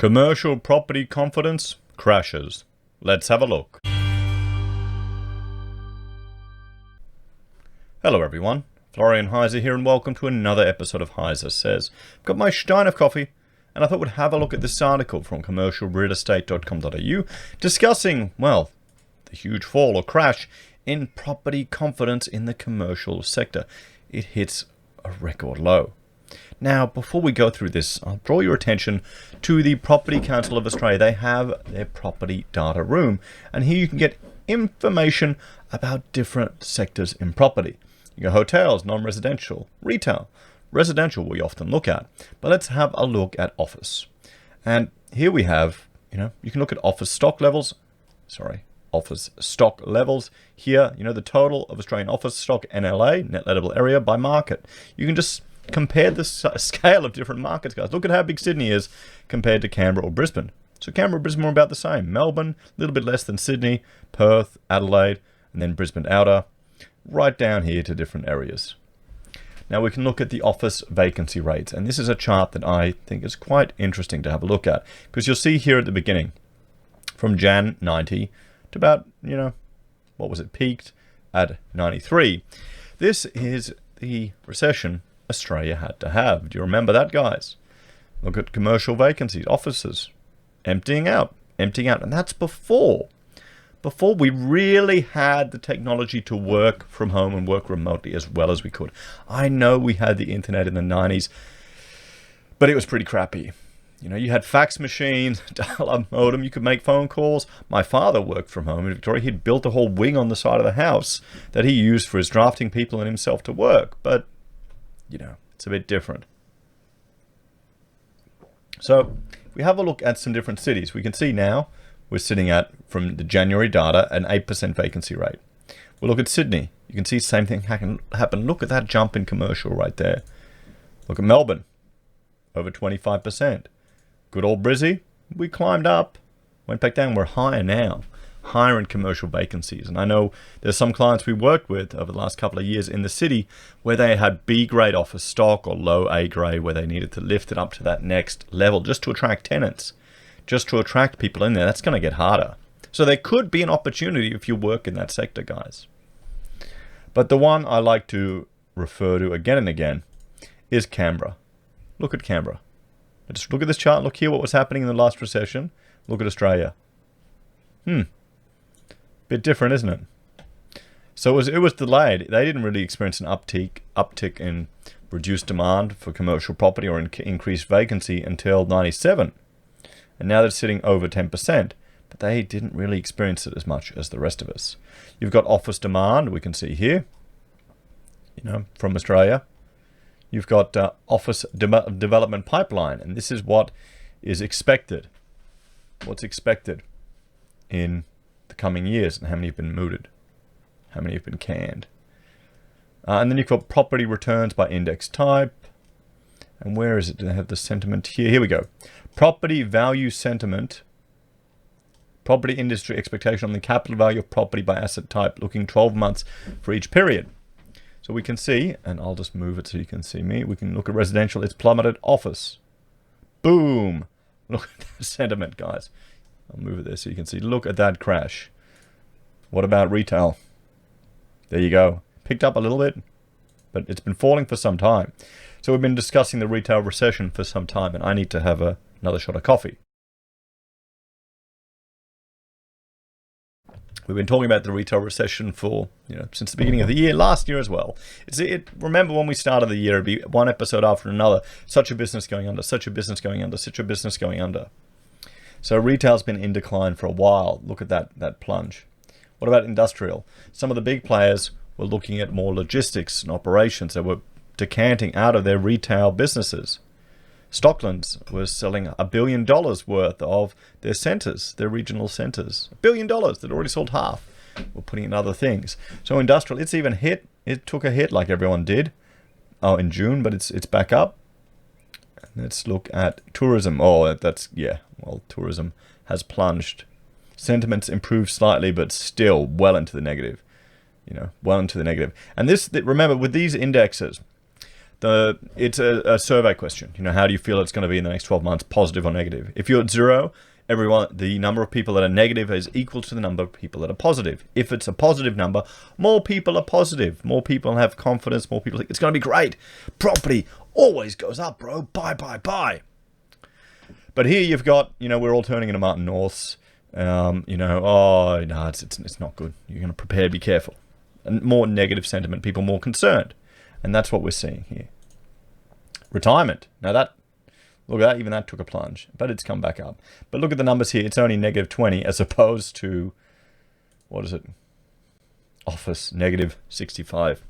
Commercial property confidence crashes. Let's have a look. Hello everyone, Florian.Heise here and welcome to another episode of HeiseSays. I've got my stein of coffee and I thought we'd have a look at this article from commercialrealestate.com.au discussing, well, the huge fall or crash in property confidence in the commercial sector. It hits a record low. Now, before we go through this, I'll draw your attention to the Property Council of Australia. They have their property data room, and here you can get information about different sectors in property. You got hotels, non-residential, retail, residential we often look at, but let's have a look at office. And here we have, you can look at office stock levels here, the total of Australian office stock, NLA, net lettable area, by market. You can just compare the scale of different markets, guys. Look at how big Sydney is compared to Canberra or Brisbane. So Canberra and Brisbane are about the same. Melbourne, a little bit less than Sydney, Perth, Adelaide, and then Brisbane Outer, right down here to different areas. Now we can look at the office vacancy rates, and this is a chart that I think is quite interesting to have a look at, because you'll see here at the beginning, from Jan 90 to about, peaked at 93. This is the recession Australia had to have. Do you remember that, guys? Look at commercial vacancies, offices emptying out, and that's before we really had the technology to work from home and work remotely as well as we could. I know we had the internet in the 90s, but it was pretty crappy. You had fax machines, dial-up modem, you could make phone calls. My father worked from home in Victoria. He'd built a whole wing on the side of the house that he used for his drafting people and himself to work, but it's a bit different. So if we have a look at some different cities, we can see now we're sitting at, from the January data, an 8% vacancy rate. We'll look at Sydney. You can see the same thing happen. Look at that jump in commercial right there. Look at Melbourne, over 25%. Good old Brizzy, we climbed up, went back down. We're higher now. Higher in commercial vacancies. And I know there's some clients we worked with over the last couple of years in the city where they had B grade office stock or low A grade, where they needed to lift it up to that next level just to attract tenants, just to attract people in there. That's going to get harder. So there could be an opportunity if you work in that sector, guys. But the one I like to refer to again and again is Canberra. Look at Canberra. Just look at this chart. Look here what was happening in the last recession. Look at Australia. Bit different, isn't it? So it was delayed. They didn't really experience an uptick in reduced demand for commercial property or increased vacancy until 97. And now they're sitting over 10%, but they didn't really experience it as much as the rest of us. You've got office demand, we can see here, from Australia. You've got office development pipeline, and this is what is expected. What's expected in the coming years, and how many have been mooted, how many have been canned. And then you've got property returns by index type. And where is it? Do they have the sentiment here? Here we go. Property value sentiment. Property industry expectation on the capital value of property by asset type, looking 12 months for each period. So we can see, and I'll just move it so you can see me. We can look at residential. It's plummeted. Office. Boom. Look at the sentiment, guys. I'll move it there so you can see. Look at that crash. What about retail? There you go. Picked up a little bit, but it's been falling for some time. So we've been discussing the retail recession for some time, and I need to have another shot of coffee. We've been talking about the retail recession for, since the beginning of the year, last year as well. Remember when we started the year, it'd be one episode after another. Such a business going under, such a business going under, such a business going under. So retail's been in decline for a while. Look at that plunge. What about industrial? Some of the big players were looking at more logistics and operations. They were decanting out of their retail businesses. Stocklands was selling $1 billion worth of their centers, their regional centers. $1 billion. They'd already sold half. We're putting in other things. So industrial, it's even hit. It took a hit like everyone did in June, but it's back up. Let's look at tourism. Tourism has plunged. Sentiments improved slightly, but still well into the negative. Well into the negative. And remember, with these indexes, It's a survey question. How do you feel it's going to be in the next 12 months, positive or negative? If you're at 0, the number of people that are negative is equal to the number of people that are positive. If it's a positive number, more people are positive. More people have confidence. More people think it's going to be great. Property always goes up, bro. Buy, buy, buy. But here you've got, we're all turning into Martin Norths. Oh, no, it's not good. You're going to prepare, be careful. And more negative sentiment, people more concerned. And that's what we're seeing here. Retirement. Now look at that, even that took a plunge, but it's come back up. But look at the numbers here. It's only negative 20 as opposed to, what is it? Office, negative 65.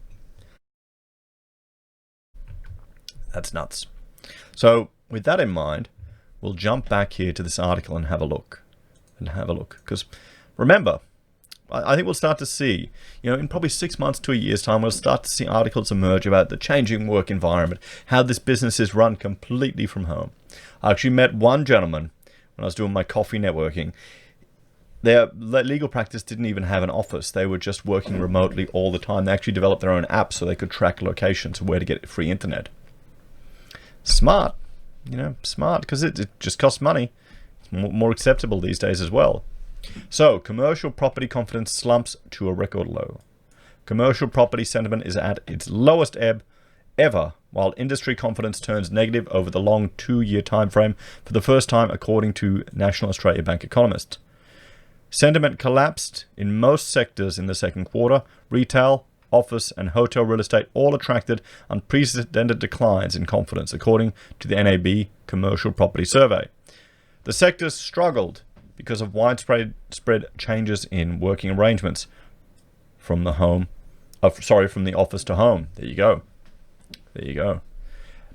That's nuts. So with that in mind, we'll jump back here to this article and have a look. Because remember, I think we'll start to see, in probably 6 months to a year's time, we'll start to see articles emerge about the changing work environment, how this business is run completely from home. I actually met one gentleman when I was doing my coffee networking. Their legal practice didn't even have an office. They were just working remotely all the time. They actually developed their own app so they could track locations of where to get free internet. Smart, smart, because it just costs money. It's more acceptable these days as well. So, commercial property confidence slumps to a record low. Commercial property sentiment is at its lowest ebb ever, while industry confidence turns negative over the long 2-year time frame for the first time, according to National Australia Bank economists. Sentiment collapsed in most sectors in the second quarter. Retail, office, and hotel real estate all attracted unprecedented declines in confidence, according to the NAB Commercial Property Survey. The sectors struggled because of widespread changes in working arrangements from the office to home. There you go.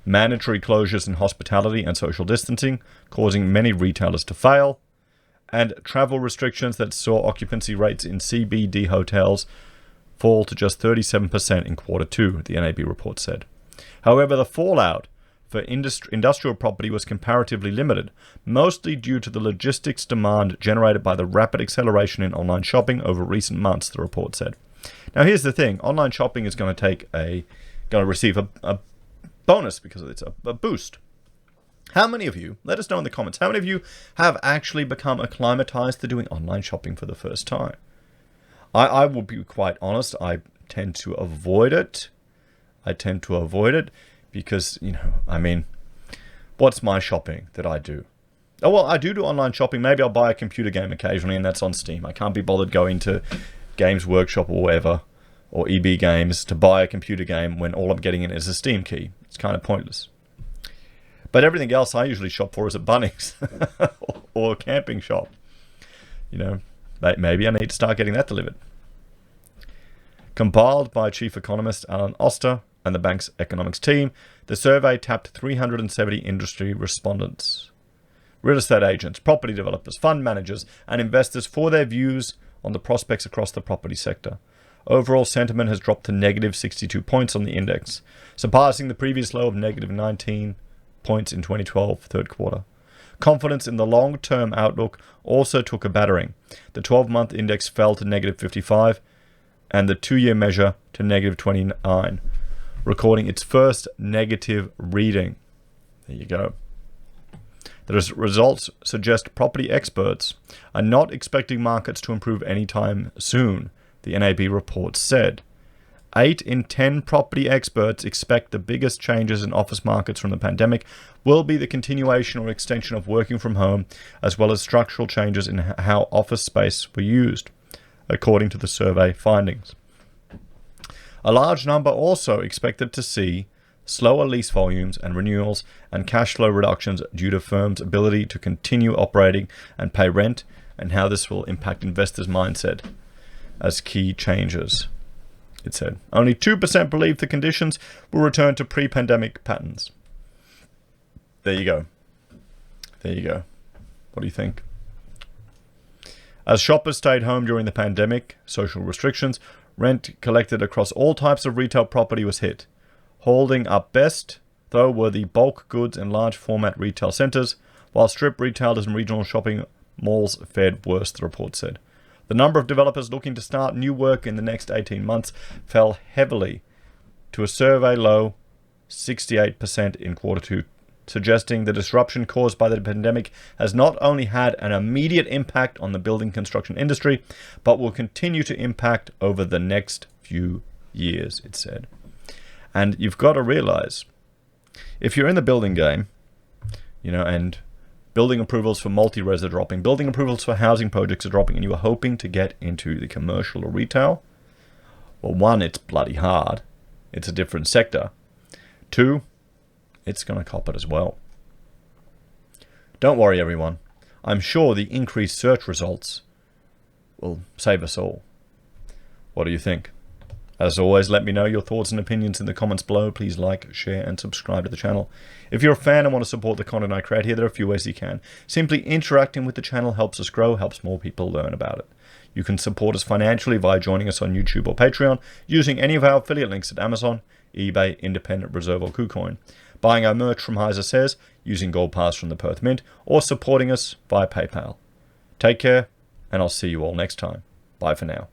Mandatory closures in hospitality and social distancing, causing many retailers to fail, and travel restrictions that saw occupancy rates in CBD hotels fall to just 37% in quarter 2, the NAB report said. However, the fallout for industrial property was comparatively limited, mostly due to the logistics demand generated by the rapid acceleration in online shopping over recent months, the report said. Now, here's the thing. Online shopping is going to receive a bonus because it's a boost. How many of you, let us know in the comments, how many of you have actually become acclimatized to doing online shopping for the first time? I will be quite honest, I tend to avoid it. Because, what's my shopping that I do? Oh, well, I do online shopping. Maybe I'll buy a computer game occasionally, and that's on Steam. I can't be bothered going to Games Workshop or whatever, or EB Games, to buy a computer game when all I'm getting in is a Steam key. It's kind of pointless. But everything else I usually shop for is at Bunnings or a camping shop. Maybe I need to start getting that delivered. Compiled by Chief Economist Alan Oster and the bank's economics team, the survey tapped 370 industry respondents, real estate agents, property developers, fund managers, and investors for their views on the prospects across the property sector. Overall sentiment has dropped to negative 62 points on the index, surpassing the previous low of negative 19 points in 2012 third quarter. Confidence in the long-term outlook also took a battering. The 12-month index fell to negative 55 and the 2-year measure to negative 29, recording its first negative reading. There you go. The results suggest property experts are not expecting markets to improve anytime soon, the NAB report said. 8 in 10 property experts expect the biggest changes in office markets from the pandemic will be the continuation or extension of working from home, as well as structural changes in how office space were used, according to the survey findings. A large number also expected to see slower lease volumes and renewals and cash flow reductions due to firms' ability to continue operating and pay rent, and how this will impact investors' mindset as key changes. It said only 2% believe the conditions will return to pre-pandemic patterns. There you go. What do you think? As shoppers stayed home during the pandemic, social restrictions, rent collected across all types of retail property was hit. Holding up best, though, were the bulk goods and large format retail centers, while strip retailers and regional shopping malls fared worse, the report said. The number of developers looking to start new work in the next 18 months fell heavily to a survey low 68% in Q2, suggesting the disruption caused by the pandemic has not only had an immediate impact on the building construction industry, but will continue to impact over the next few years, it said. And you've got to realize, if you're in the building game, and building approvals for multi-res are dropping, building approvals for housing projects are dropping, and you are hoping to get into the commercial or retail, well, one, it's bloody hard. It's a different sector. Two, it's going to cop it as well. Don't worry, everyone. I'm sure the increased search results will save us all. What do you think? As always, let me know your thoughts and opinions in the comments below. Please like, share, and subscribe to the channel. If you're a fan and want to support the content I create here, there are a few ways you can. Simply interacting with the channel helps us grow, helps more people learn about it. You can support us financially via joining us on YouTube or Patreon, using any of our affiliate links at Amazon, eBay, Independent Reserve, or Kucoin, buying our merch from HeiseSays, using Gold Pass from the Perth Mint, or supporting us via PayPal. Take care, and I'll see you all next time. Bye for now.